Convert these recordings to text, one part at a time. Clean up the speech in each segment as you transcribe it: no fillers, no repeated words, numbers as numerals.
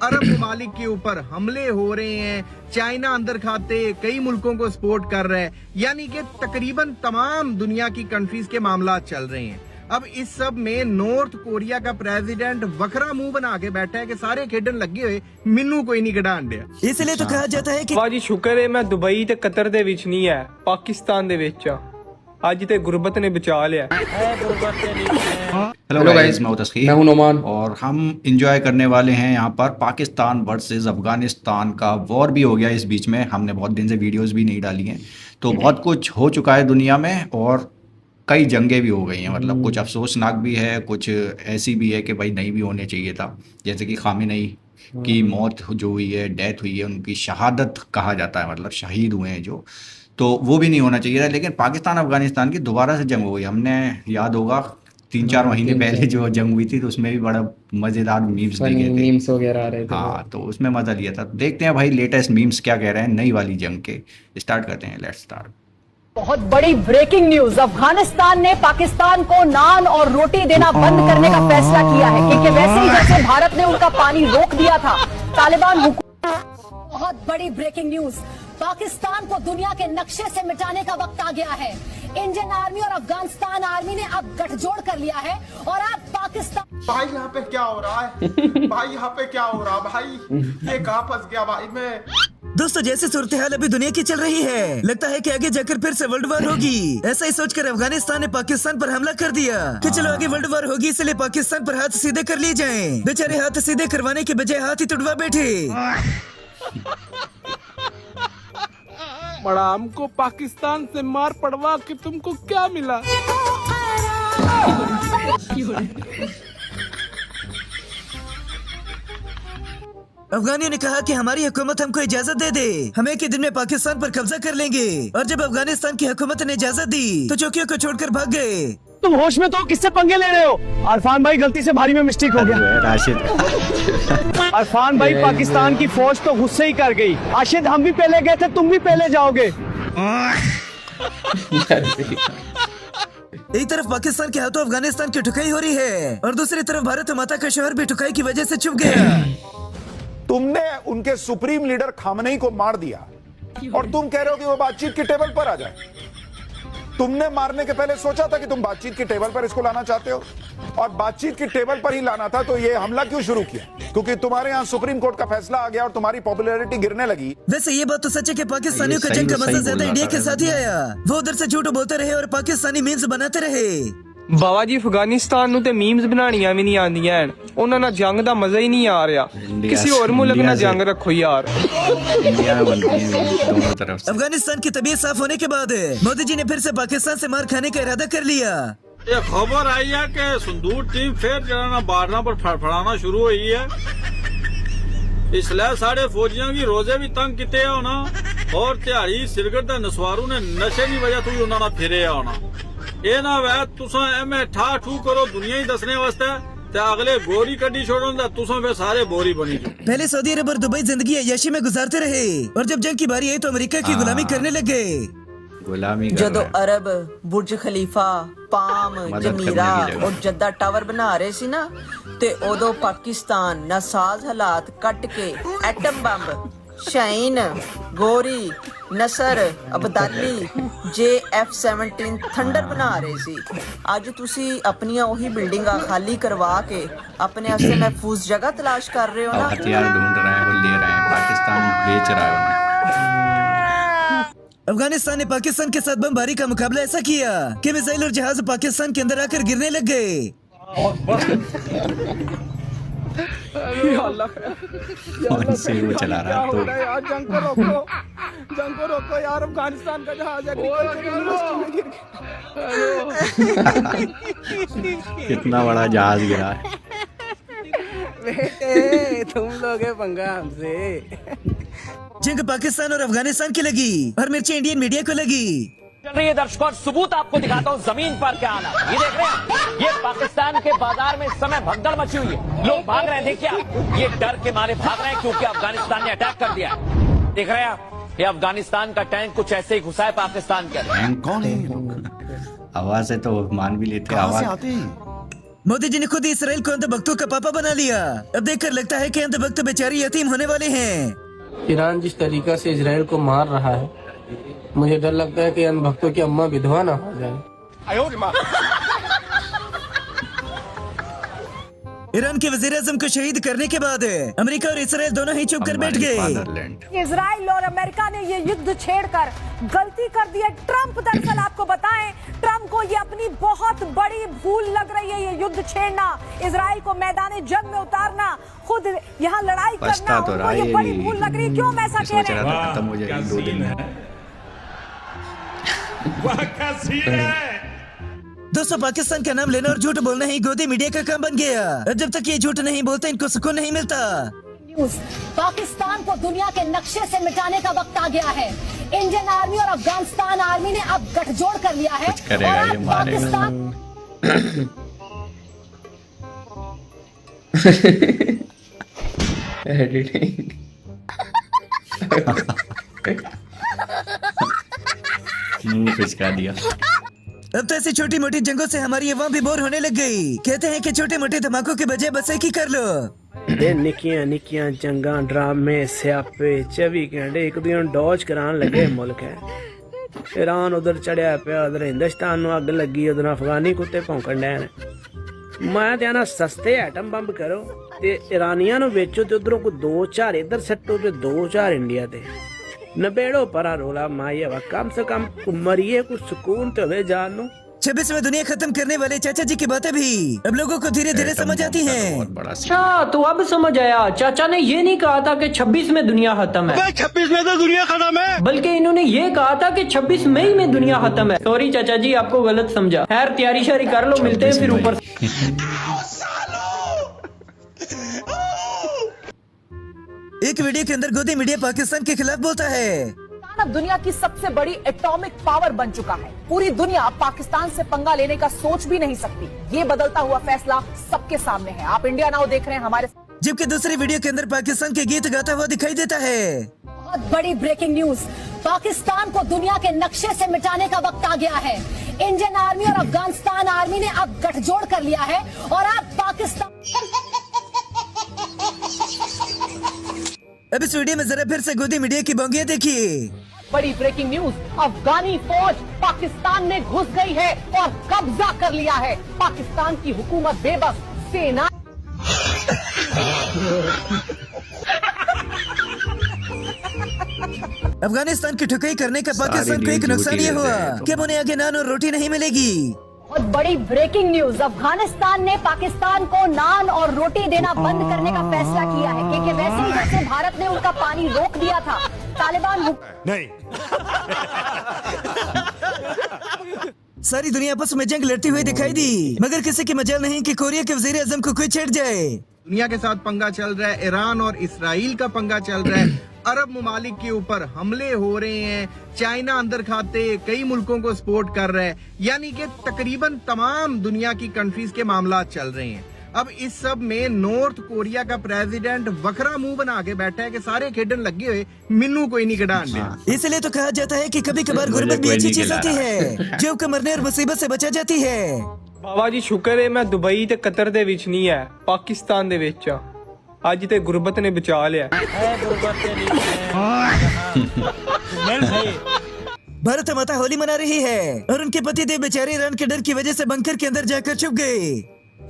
अरब ममालिक के ऊपर हमले हो रहे हैं, चाइना अंदर खाते कई मुल्कों को सपोर्ट कर रहा है, यानी कि तकरीबन तमाम दुनिया की कंट्रीज के मामला चल रहे हैं। अब इस सब में नॉर्थ कोरिया का प्रेसिडेंट वखरा मुंह बना के बैठा है कि सारे खेडन लगे हुए, मिन्नू कोई नहीं कढ़ान दिया। इसलिए तो कहा जाता है कि वाह जी शुक्र है मैं दुबई ते कतर दे विच नहीं है, पाकिस्तान दे विच आ। आज ते गुरबत ने बचा लिया। हेलो गाइस, मैं तस्कीर, मैं हूं नोमान और हम इंजॉय करने वाले हैं यहाँ पर पाकिस्तान वर्सेस अफगानिस्तान का वॉर भी हो गया इस बीच में। हमने बहुत दिन से वीडियोस भी नहीं डाली हैं, तो बहुत कुछ हो चुका है दुनिया में और कई जंगें भी हो गई हैं। मतलब कुछ अफसोसनाक भी है, कुछ ऐसी भी है कि भाई नहीं भी होने चाहिए था। जैसे कि खामेनेई की मौत जो हुई है, डेथ हुई है, उनकी शहादत कहा जाता है, मतलब शहीद हुए हैं जो, तो वो भी नहीं होना चाहिए था। लेकिन पाकिस्तान अफगानिस्तान की दोबारा से जंग हो गई। हमने याद होगा 3-4 महीने पहले जो जंग हुई थी, तो उसमें भी बड़ा मज़ेदार मीम्स दिखे थे, मीम्स वगैरह आ रहे थे। हाँ, तो उसमें मज़ा लिया था। देखते हैं भाई लेटेस्ट मीम्स क्या कह रहे हैं नई वाली जंग के। स्टार्ट करते हैं, लेट्स स्टार्ट। बहुत बड़ी ब्रेकिंग न्यूज, अफगानिस्तान ने पाकिस्तान को नान और रोटी देना बंद करने का फैसला किया है, क्योंकि वैसे ही जैसे भारत ने उनका पानी रोक दिया था, तालिबान बहुत बड़ी ब्रेकिंग न्यूज, पाकिस्तान को दुनिया के नक्शे से मिटाने का वक्त आ गया है। इंडियन आर्मी और अफगानिस्तान आर्मी ने अब गठजोड़ कर लिया है और अब पाकिस्तान। भाई यहाँ पे क्या हो रहा है? भाई यहाँ पे क्या हो रहा है भाई? ये कहाँ फंस गया भाई मैं? दोस्तों, जैसे सूरत हाल अभी दुनिया की चल रही है, लगता है कि आगे जाकर फिर से वर्ल्ड वार होगी। ऐसा ही सोचकर अफगानिस्तान ने पाकिस्तान पर हमला कर दिया कि चलो आगे वर्ल्ड वार होगी, इसलिए पाकिस्तान पर हाथ सीधे कर लिए जाएं। बेचारे हाथ सीधे करवाने के बजाय हाथ ही तुड़वा बैठे। बड़ा हमको पाकिस्तान से मार पड़वा कि तुमको क्या मिला? अफगानियों ने कहा कि हमारी हुकूमत हमको इजाजत दे दे, हम एक ही दिन में पाकिस्तान पर कब्जा कर लेंगे। और जब अफगानिस्तान की हुकूमत ने इजाजत दी तो चौकियों को छोड़कर भाग गए। तुम होश में तो किससे पंगे ले रहे हो? अरफान भाई गलती से भारी में मिस्टेक हो गया। राशिद अरफान भाई पाकिस्तान की फौज तो गुस्से ही कर गई। आशिद हम भी पहले गए थे, तुम भी पहले जाओगे। एक तरफ पाकिस्तान के हाथों अफगानिस्तान की ठुकाई हो रही है और दूसरी तरफ भारत माता का शहर भी ठुकाई की वजह से चुप गया। तुमने उनके सुप्रीम लीडर खामनेई को मार दिया और तुम कह रहे हो कि वो बातचीत की टेबल पर आ जाए। तुमने मारने के पहले सोचा था कि तुम बातचीत की टेबल पर इसको लाना चाहते हो, और बातचीत की टेबल पर ही लाना था, तो ये हमला क्यों शुरू किया? क्योंकि तुम्हारे यहाँ सुप्रीम कोर्ट का फैसला आ गया और तुम्हारी पॉपुलैरिटी गिरने लगी। वैसे ये बात तो सच है कि पाकिस्तानियों का जंग का मजा ज्यादा इंडिया के साथ ही आया। वो उधर से झूठ बोलते रहे और पाकिस्तानी मीम्स बनाते रहे। बाबा जी अफगानिस्तान ਨੂੰ ਤੇ ਮੀਮਸ ਬਣਾਣੀਆਂ ਵੀ ਨਹੀਂ ਆਉਂਦੀਆਂ ਹਨ, ਉਹਨਾਂ ਨਾਲ ਜੰਗ ਦਾ ਮਜ਼ਾ ਹੀ ਨਹੀਂ ਆ ਰਿਹਾ। किसी और मुल्क ਨਾਲ जंग रखो यार। इंडिया में बनती है दोनों तरफ से। अफगानिस्तान की तबीयत साफ होने के बाद मोदी जी ने फिर से पाकिस्तान से मार खाने का इरादा कर लिया। ये खबर आई है कि संदूर टीम फिर जरा बारना पर फड़फड़ाना शुरू हुई है, इसलिए साढ़े फौजियों की रोजे भी तंग किते होना और तिहाड़ी सिरगट दा नसवारू ने नशे की वजह तो उन्होंने फिरे होना। ये ना वै तुसा एमे ठा ठू करो दुनिया ही दसने वास्ते ते अगले गोरी कड्डी छोड़ो दा तुसा वे सारे बोरी बनी जो। पहले सऊदी अरब और दुबई जिंदगी अय्याशी में गुजारते रहे और जब जंग की बारी आई तो अमेरिका की गुलामी करने लग गए। गुलामी ਜਦੋਂ ਅਰਬ ਬੁਰਜ ਖਲੀਫਾ, ਪਾਮ, ਜਮੀਰਾ और जद्दा टावर बना रहे सी ना, ते उदो पाकिस्तान नासाज हालात कट के एटम बम, शाहीन, गोरी, नसर, अब्दाली, JF-17 थंडर बना रहे सी। अज तुसी अपनियां ओही बिल्डिंगां खाली करवा के अपने वास्ते महफूज जगह तलाश कर रहे हो ना। हथियार ढूंढ रहे हैं, वो ले रहे हैं, पाकिस्तान बेच रहा है उन्हें। अफगानिस्तान ने पाकिस्तान के साथ बमबारी का मुकाबला ऐसा किया कि मिसाइल और जहाज पाकिस्तान के अंदर आकर गिरने लग गए। कौन से वो चला रहा है? तो यार जंग को रोको यार, अफगानिस्तान का जहाज कितना बड़ा जहाज गिरा है। बेटे तुम लोग पंगा हमसे। जंग पाकिस्तान और अफगानिस्तान की लगी और मिर्ची इंडियन मीडिया को लगी। चल रही है दर्शकों, सबूत आपको दिखाता हूँ जमीन पर क्या हाल है। ये देख रहे हैं, ये पाकिस्तान के बाजार में इस समय भगदड़ मची हुई है। लोग भाग रहे हैं, देखिए आप, ये डर के मारे भाग रहे हैं क्योंकि अफगानिस्तान ने अटैक कर दिया है। देख रहे हैं आप, ये अफगानिस्तान का टैंक कुछ ऐसे ही घुसा है पाकिस्तान के अंदर। कौन है? आवाज से तो मान भी लेते, आवाज मोदी जी ने खुद ही इसराइल को अंधभक्तों का पापा बना लिया। अब देखकर लगता है कि अंधभक्त बेचारे यतीम होने वाले हैं। ईरान जिस तरीका से इजराइल को मार रहा है, मुझे डर लगता है कि अनभक्तों की अम्मा विधवा ना हो जाए। ईरान के वज़ीर-ए-आज़म को शहीद करने के बाद अमेरिका और इसराइल दोनों ही चुप कर बैठ गए। इजराइल और अमेरिका ने ये युद्ध छेड़कर गलती कर दी है। ट्रंप दरअसल आपको बताएं, ट्रंप को ये अपनी बहुत बड़ी भूल लग रही है। ये युद्ध छेड़ना, इजराइल को मैदान जंग में उतारना, खुद यहाँ लड़ाई करना, उनको ये बड़ी भूल लग रही है। क्यों मैं ऐसा कह रहे हैं? खत्म हो जाएगी 2 दिन में। दोस्तों, पाकिस्तान का नाम लेना और झूठ बोलना ही गोदी मीडिया का काम बन गया। जब तक ये झूठ नहीं बोलते इनको सुकून नहीं मिलता। पाकिस्तान को दुनिया के नक्शे से मिटाने का वक्त आ गया है। इंडियन आर्मी और अफगानिस्तान आर्मी ने अब गठजोड़ कर लिया है। करेगा और ये, अब मारेगा। एडिटिंग मुंह खिसका दिया। अब तो ऐसी छोटी मोटी जंगों से हमारी अवाम भी बोर होने लग गई। कहते हैं कि छोटे मोटे धमाकों के बजाय बस एक ही कर लो। निक्कियां निक्कियां जंगा, ड्रामे, स्यापे 24 घंटे एक दूजे डॉज करान लगे मुल्क है। ईरान उधर चढ़िया पिया, उधर हिंदुस्तान ਨੂੰ ਅੱਗ ਲੱਗੀ, उधर अफगानी कुत्ते ਭੌਂਕਣ ਡੈ ਨੇ। ਮੈਂ ਤੇ ਆਣਾ ਸਸਤੇ ਐਟਮ ਬੰਬ ਕਰੋ ਤੇ ਈਰਾਨੀਆਂ ਨੂੰ ਵੇਚੋ ਤੇ ਉਧਰੋਂ ਕੋਈ 2-4 ਇੱਧਰ ਸੱਟੋ ਤੇ 2-4 ਇੰਡੀਆ ਤੇ नबेड़ो परा रोला माये वा, कम से कम मरिए कुछ सुकून तो हमें जान लो। 26 में दुनिया खत्म करने वाले चाचा जी की बातें भी अब लोगों को धीरे धीरे समझ आती हैं। अच्छा, तो अब समझ आया। चाचा ने ये नहीं कहा था कि 26 में दुनिया खत्म है। 26 में तो दुनिया खत्म है। बल्कि इन्होंने ये कहा था कि 26 मई में दुनिया खत्म है। सॉरी चाचा जी, आपको गलत समझा। खैर, तैयारी शारी कर लो, मिलते हैं फिर ऊपर। एक वीडियो के अंदर गोदी मीडिया पाकिस्तान के खिलाफ बोलता है। अब दुनिया की सबसे बड़ी एटॉमिक पावर बन चुका है। पूरी दुनिया पाकिस्तान से पंगा लेने का सोच भी नहीं सकती। ये बदलता हुआ फैसला सबके सामने है। आप इंडिया नाउ देख रहे हैं हमारे। जबकि दूसरी वीडियो के अंदर पाकिस्तान के गीत गाता हुआ दिखाई देता है। बहुत बड़ी ब्रेकिंग न्यूज, पाकिस्तान को दुनिया के नक्शे से मिटाने का वक्त आ गया है। इंडियन आर्मी और अफगानिस्तान आर्मी ने अब गठजोड़ कर लिया है और अब पाकिस्तान। अब इस वीडियो में जरा फिर से गोदी मीडिया की बोंगियां देखिए। बड़ी ब्रेकिंग न्यूज, अफगानी फौज पाकिस्तान में घुस गई है और कब्जा कर लिया है। पाकिस्तान की हुकूमत बेबस, सेना अफगानिस्तान की ठुकाई करने का पाकिस्तान को एक नुकसान ये हुआ कि अब उन्हें आगे नान और रोटी नहीं मिलेगी। बहुत बड़ी ब्रेकिंग न्यूज, अफगानिस्तान ने पाकिस्तान को नान और रोटी देना बंद करने का फैसला किया है। क्योंकि वैसे ही जैसे भारत ने उनका पानी रोक दिया था, तालिबान नहीं। सारी दुनिया आपस में जंग लड़ती हुई दिखाई दी, मगर किसी की मजाल नहीं कि कोरिया के वज़ीर-ए-आज़म को कोई छेड़ जाए। दुनिया के साथ पंगा चल रहा है, ईरान और इसराइल का पंगा चल रहा है। अरब ममालिक के ऊपर हमले हो रहे हैं, चाइना अंदर खाते कई मुल्कों को सपोर्ट कर रहा है, यानी कि तकरीबन तमाम दुनिया की कंट्रीज के मामला चल रहे हैं। अब इस सब में नॉर्थ कोरिया का प्रेसिडेंट वखरा मुंह बना के बैठा है कि सारे खेडन लगे हुए, मिन्नू कोई नहीं कढ़ान दे। इसलिए तो कहा जाता है कि कभी कभार गुर्बत भी अच्छी चीज होती है, जो मरने और मुसीबत से बचा जाती है। बाबा जी शुक्र है मैं दुबई ते कतर दे विच नहीं है, पाकिस्तान दे विच आ। ਅੱਜ ਤੇ ਗੁਰਬਤ ਨੇ ਬਚਾ ਲਿਆ। भारत माता होली मना रही है और उनके पति देव बेचारे ईरान के डर की वजह से बंकर के अंदर जाकर छुप गए।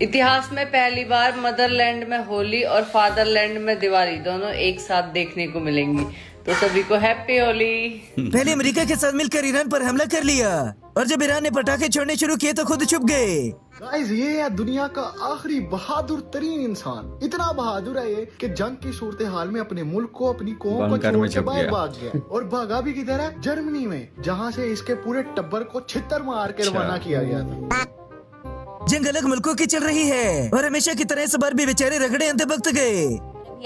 इतिहास में पहली बार मदरलैंड में होली और फादरलैंड में दिवाली दोनों एक साथ देखने को मिलेंगी, तो सभी को हैप्पी होली। पहले अमेरिका के साथ मिलकर ईरान पर हमला कर लिया और जब ईरान ने पटाखे छोड़ने शुरू किए तो खुद छुप गए। गाइस, ये है दुनिया का आखिरी बहादुर तरीन इंसान। इतना बहादुर है ये कि जंग की सूरत हाल में अपने मुल्क को, अपनी कौम को छोड़ के बाहर भाग गया। और भागा भी किधर है? जर्मनी में, जहाँ से इसके पूरे टब्बर को छितर मार के रवाना किया गया था। जंग अलग मुल्कों की चल रही है और हमेशा की तरह इस बार भी बेचारे रगड़े अंधभक्त गए।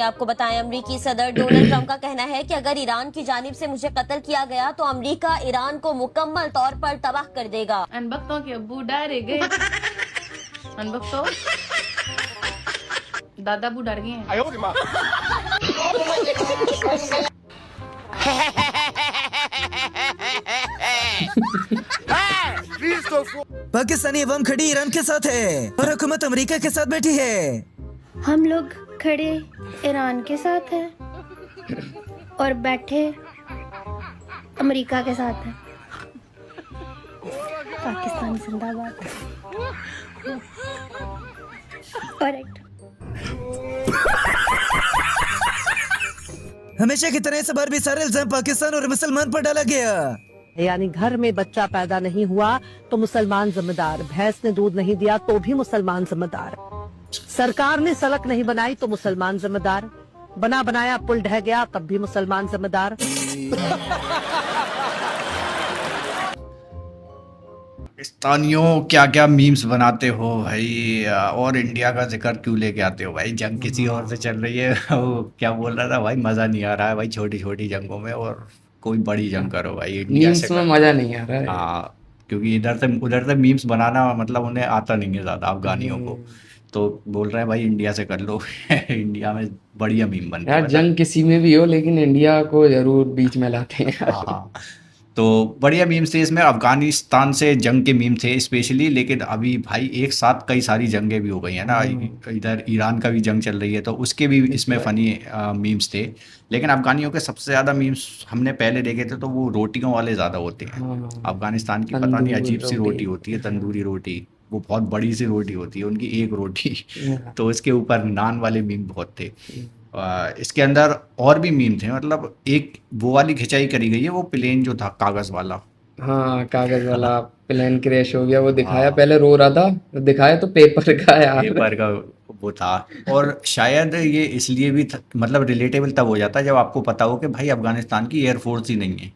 आपको बताएं, अमेरिकी सदर डोनाल्ड ट्रंप का कहना है कि अगर ईरान की जानिब से मुझे कत्ल किया गया तो अमेरिका ईरान को मुकम्मल तौर पर तबाह कर देगा। अनबख्तों के अब्बू डर गए, अनबख्तों दादा अब्बू डर गए हैं। पाकिस्तानी अवाम खड़ी ईरान के साथ है और हुकूमत अमेरिका के साथ बैठी है। हम लोग खड़े ईरान के साथ हैं और बैठे अमेरिका के साथ हैं। पाकिस्तान जिंदाबाद। करेक्ट। हमेशा की तरह इस बार भी सारे इल्जाम पाकिस्तान और मुसलमान पर डाला गया। यानी घर में बच्चा पैदा नहीं हुआ तो मुसलमान जिम्मेदार, भैंस ने दूध नहीं दिया तो भी मुसलमान जिम्मेदार, सरकार ने सड़क नहीं बनाई तो मुसलमान जिम्मेदार, बना बनाया पुल ढह गया तब भी मुसलमान जिम्मेदार। पाकिस्तानियों क्या क्या मीम्स बनाते हो भाई, और इंडिया का जिक्र क्यों लेके आते हो भाई? जंग किसी और से चल रही है। वो क्या बोल रहा था भाई, मजा नहीं आ रहा है भाई छोटी छोटी जंगों में, और कोई बड़ी जंग करो भाई इंडिया से। में मजा नहीं आ रहा है। हाँ, क्योंकि इधर से उधर से मीम्स बनाना मतलब उन्हें आता नहीं है ज्यादा अफगानियों को, तो बोल रहे हैं भाई इंडिया से कर लो। इंडिया में बढ़िया मीम बनते हैं। यार जंग किसी में भी हो लेकिन इंडिया को जरूर बीच में लाते हैं। हाँ, तो बढ़िया मीम्स थे इसमें। अफगानिस्तान से जंग के मीम थे स्पेशली, लेकिन अभी भाई एक साथ कई सारी जंगें भी हो गई हैं ना। इधर ईरान का भी जंग चल रही है तो उसके भी इसमें फनी मीम्स थे। लेकिन अफगानियों के सबसे ज़्यादा मीम्स हमने पहले देखे थे तो वो रोटियों वाले ज़्यादा होते हैं। अफगानिस्तान की पता नहीं अजीब सी रोटी होती है, तंदूरी रोटी, वो बहुत बड़ी सी रोटी होती है उनकी, एक रोटी। तो उसके ऊपर नान वाले मीम बहुत थे। इसके अंदर और भी मीम थे, मतलब एक वो वाली खिंचाई करी गई है, वो प्लेन जो था कागज वाला। हाँ, कागज वाला प्लेन क्रैश हो गया, वो दिखाया। पहले रो रहा था, दिखाया तो पेपर का यार, पेपर का वो था। और शायद ये इसलिए भी मतलब रिलेटेबल तब हो जाता है जब आपको पता हो कि भाई अफगानिस्तान की एयरफोर्स ही नहीं है,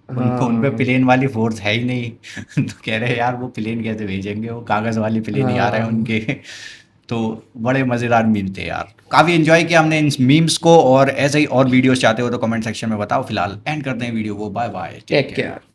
उनको उन पे प्लेन वाली फोर्स है ही नहीं। तो कह रहे हैं यार वो प्लेन कैसे भेजेंगे, वो कागज वाली प्लेन ही आ रहे हैं उनके। तो बड़े मज़ेदार मीम थे यार, काफ़ी एंजॉय किया हमने इन मीम्स को। और ऐसे ही और वीडियोस चाहते हो तो कमेंट सेक्शन में बताओ। फिलहाल एंड करते हैं वीडियो को, बाय बाय, टेक केयर।